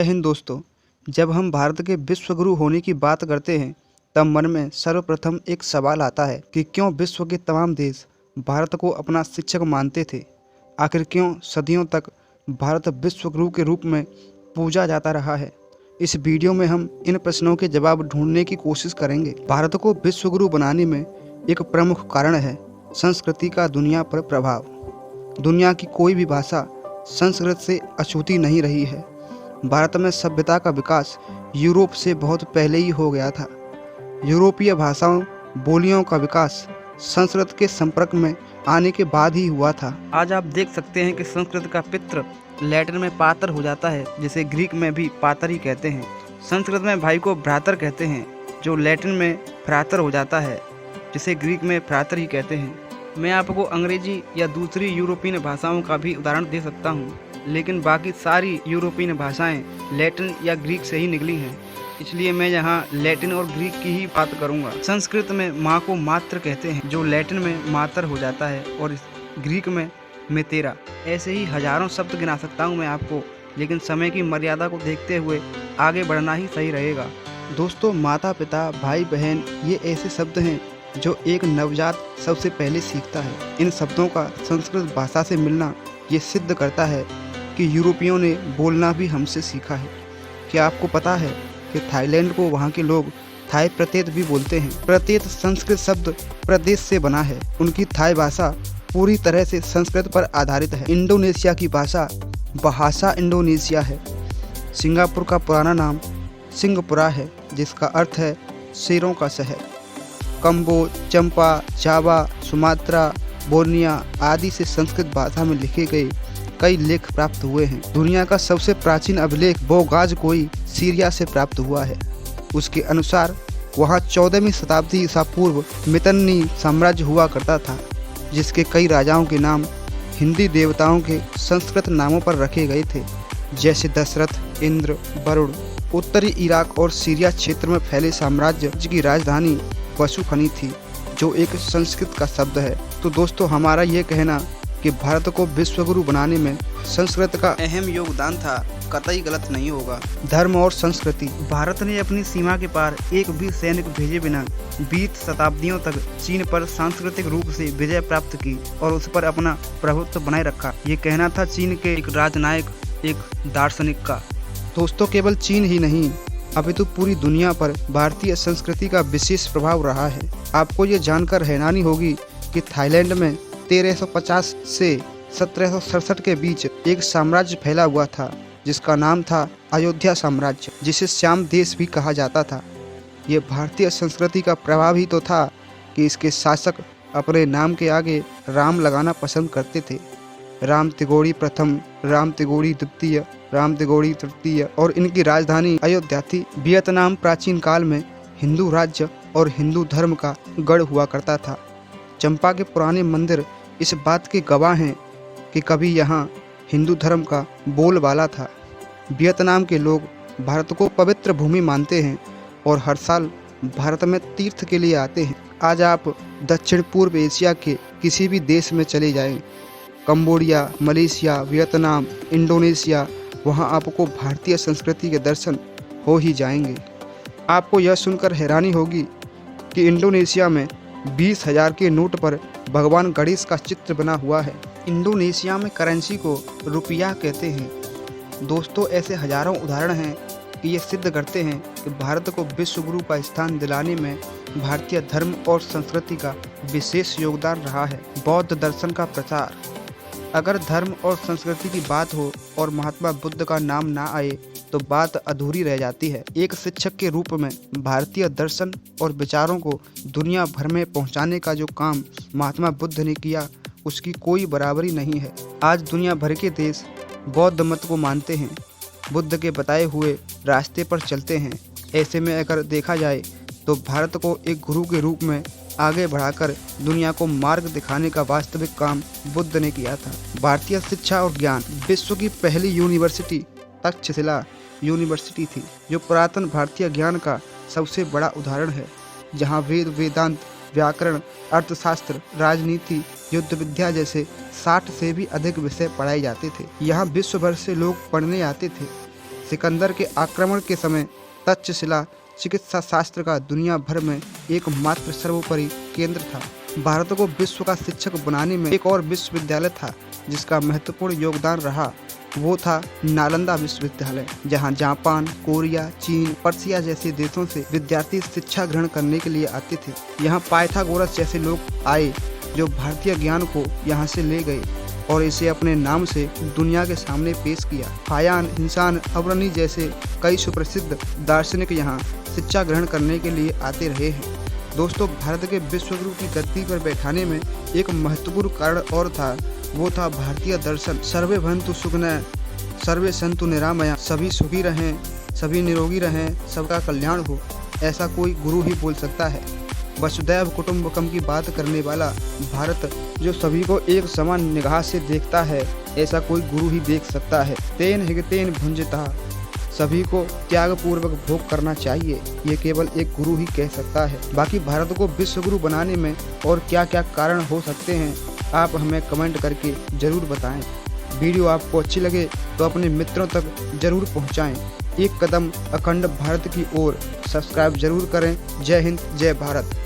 जय हिंद दोस्तों। जब हम भारत के विश्व गुरु होने की बात करते हैं तब मन में सर्वप्रथम एक सवाल आता है कि क्यों विश्व के तमाम देश भारत को अपना शिक्षक मानते थे। आखिर क्यों सदियों तक भारत विश्व गुरु के रूप में पूजा जाता रहा है। इस वीडियो में हम इन प्रश्नों के जवाब ढूंढने की कोशिश करेंगे। भारत को विश्व गुरु बनाने में एक प्रमुख कारण है संस्कृति का दुनिया पर प्रभाव। दुनिया की कोई भी भाषा संस्कृत से अछूती नहीं रही है। भारत में सभ्यता का विकास यूरोप से बहुत पहले ही हो गया था। यूरोपीय भाषाओं बोलियों का विकास संस्कृत के संपर्क में आने के बाद ही हुआ था। आज आप देख सकते हैं कि संस्कृत का पितृ लैटिन में पातर हो जाता है, जिसे ग्रीक में भी पातर ही कहते हैं। संस्कृत में भाई को भ्रातर कहते हैं, जो लैटिन में भ्रातर हो जाता है, जिसे ग्रीक में भ्रातर ही कहते हैं। मैं आपको अंग्रेजी या दूसरी यूरोपीय भाषाओं का भी उदाहरण दे सकता हूँ, लेकिन बाकी सारी यूरोपीय भाषाएं लैटिन या ग्रीक से ही निकली हैं, इसलिए मैं यहाँ लैटिन और ग्रीक की ही बात करूँगा। संस्कृत में माँ को मात्र कहते हैं, जो लैटिन में मातर हो जाता है, और ग्रीक में मेतेरा। ऐसे ही हजारों शब्द गिना सकता हूँ मैं आपको, लेकिन समय की मर्यादा को देखते हुए आगे बढ़ना ही सही रहेगा। दोस्तों, माता पिता भाई बहन ये ऐसे शब्द हैं जो एक नवजात सबसे पहले सीखता है। इन शब्दों का संस्कृत भाषा से मिलना ये सिद्ध करता है कि यूरोपियों ने बोलना भी हमसे सीखा है। क्या आपको पता है कि थाईलैंड को वहाँ के लोग थाई प्रत्येत भी बोलते हैं। प्रत्येत संस्कृत शब्द प्रदेश से बना है। उनकी थाई भाषा पूरी तरह से संस्कृत पर आधारित है। इंडोनेशिया की भाषा बहासा इंडोनेशिया है। सिंगापुर का पुराना नाम सिंगपुरा है, जिसका अर्थ है शेरों का शहर। कंबोज, चंपा, जावा, सुमात्रा, बोर्निया आदि से संस्कृत भाषा में लिखे गए कई लेख प्राप्त हुए हैं। दुनिया का सबसे प्राचीन अभिलेख बोगाज कोई सीरिया से प्राप्त हुआ है। उसके अनुसार वहाँ 14वीं शताब्दी ईसा पूर्व मितन्नी साम्राज्य हुआ करता था, जिसके कई राजाओं के नाम हिंदी देवताओं के संस्कृत नामों पर रखे गए थे, जैसे दशरथ, इंद्र, वरुण। उत्तरी इराक और सीरिया क्षेत्र में फैले साम्राज्य की राजधानी वसुखनी थी, जो एक संस्कृत का शब्द है। तो दोस्तों, हमारा ये कहना कि भारत को विश्वगुरु बनाने में संस्कृत का अहम योगदान था कतई गलत नहीं होगा। धर्म और संस्कृति। भारत ने अपनी सीमा के पार एक भी सैनिक भेजे बिना 20 शताब्दियों तक चीन पर सांस्कृतिक रूप से विजय प्राप्त की और उस पर अपना प्रभुत्व बनाए रखा। ये कहना था चीन के एक राजनायक, एक दार्शनिक का। दोस्तों, केवल चीन ही नहीं, अभी तो पूरी दुनिया पर भारतीय संस्कृति का विशेष प्रभाव रहा है। आपको ये जानकर हैरानी होगी कि थाईलैंड में 1350 से 1767 के बीच एक साम्राज्य फैला हुआ था, जिसका नाम था अयोध्या साम्राज्य, जिसे श्याम देश भी कहा जाता था। ये भारतीय संस्कृति का प्रभाव ही तो था कि इसके शासक अपने नाम के आगे राम लगाना पसंद करते थे। राम तिगोड़ी प्रथम, राम तिगोड़ी द्वितीय, राम तिगोड़ी तृतीय, और इनकी राजधानी अयोध्या थी। वियतनाम प्राचीन काल में हिंदू राज्य और हिंदू धर्म का गढ़ हुआ करता था। चंपा के पुराने मंदिर इस बात के गवाह हैं कि कभी यहाँ हिंदू धर्म का बोलबाला था। वियतनाम के लोग भारत को पवित्र भूमि मानते हैं और हर साल भारत में तीर्थ के लिए आते हैं। आज आप दक्षिण पूर्व एशिया के किसी भी देश में चले जाएं, कंबोडिया, मलेशिया, वियतनाम, इंडोनेशिया, वहाँ आपको भारतीय संस्कृति के दर्शन हो ही जाएंगे। आपको यह सुनकर हैरानी होगी कि इंडोनेशिया में 20,000 के नोट पर भगवान गणेश का चित्र बना हुआ है। इंडोनेशिया में करेंसी को रुपया कहते हैं। दोस्तों, ऐसे हजारों उदाहरण हैं कि ये सिद्ध करते हैं कि भारत को विश्व गुरु का स्थान दिलाने में भारतीय धर्म और संस्कृति का विशेष योगदान रहा है। बौद्ध दर्शन का प्रचार। अगर धर्म और संस्कृति की बात हो और महात्मा बुद्ध का नाम ना आए तो बात अधूरी रह जाती है। एक शिक्षक के रूप में भारतीय दर्शन और विचारों को दुनिया भर में पहुंचाने का जो काम महात्मा बुद्ध ने किया, उसकी कोई बराबरी नहीं है। आज दुनिया भर के देश बौद्ध मत को मानते हैं, बुद्ध के बताए हुए रास्ते पर चलते हैं। ऐसे में अगर देखा जाए तो भारत को एक गुरु के रूप में आगे बढ़ाकर दुनिया को मार्ग दिखाने का वास्तविक काम बुद्ध ने किया था। भारतीय शिक्षा और ज्ञान। विश्व की पहली यूनिवर्सिटी तक्षशिला यूनिवर्सिटी थी, जो पुरातन भारतीय ज्ञान का सबसे बड़ा उदाहरण है, जहां वेद, वेदांत, व्याकरण, अर्थशास्त्र, राजनीति, युद्ध विद्या जैसे 60 से भी अधिक विषय पढ़ाए जाते थे। यहाँ विश्व भर से लोग पढ़ने आते थे। सिकंदर के आक्रमण के समय तक्षशिला चिकित्सा शास्त्र का दुनिया भर में एकमात्र सर्वोपरि केंद्र था। भारत को विश्व का शिक्षक बनाने में एक और विश्वविद्यालय था जिसका महत्वपूर्ण योगदान रहा। वो था नालंदा विश्वविद्यालय, जहां जापान, कोरिया, चीन, पर्सिया जैसे देशों से विद्यार्थी शिक्षा ग्रहण करने के लिए आते थे। यहाँ पाइथागोरस जैसे लोग आए जो भारतीय ज्ञान को यहाँ से ले गए और इसे अपने नाम से दुनिया के सामने पेश किया। हायान, इंसान, अवरणी जैसे कई सुप्रसिद्ध दार्शनिक यहाँ शिक्षा ग्रहण करने के लिए आते रहे हैं। दोस्तों, भारत के विश्वगुरु की गद्दी पर बैठाने में एक महत्वपूर्ण कारण और था, वो था भारतीय दर्शन। सर्वे भवन्तु सुखिनः, सर्वे सन्तु निरामया, सभी सुखी रहें, सभी निरोगी रहें, सबका कल्याण हो, ऐसा कोई गुरु ही बोल सकता है। वसुधैव कुटुम्बकम की बात करने वाला भारत, जो सभी को एक समान निगाह से देखता है, ऐसा कोई गुरु ही देख सकता है। तेन हिगतेन भुंजतः, सभी को त्याग पूर्वक भोग करना चाहिए, ये केवल एक गुरु ही कह सकता है। बाकी भारत को विश्वगुरु बनाने में और क्या क्या कारण हो सकते हैं, आप हमें कमेंट करके जरूर बताएं। वीडियो आपको अच्छी लगे तो अपने मित्रों तक जरूर पहुंचाएं। एक कदम अखंड भारत की ओर सब्सक्राइब जरूर करें। जय हिंद, जय भारत।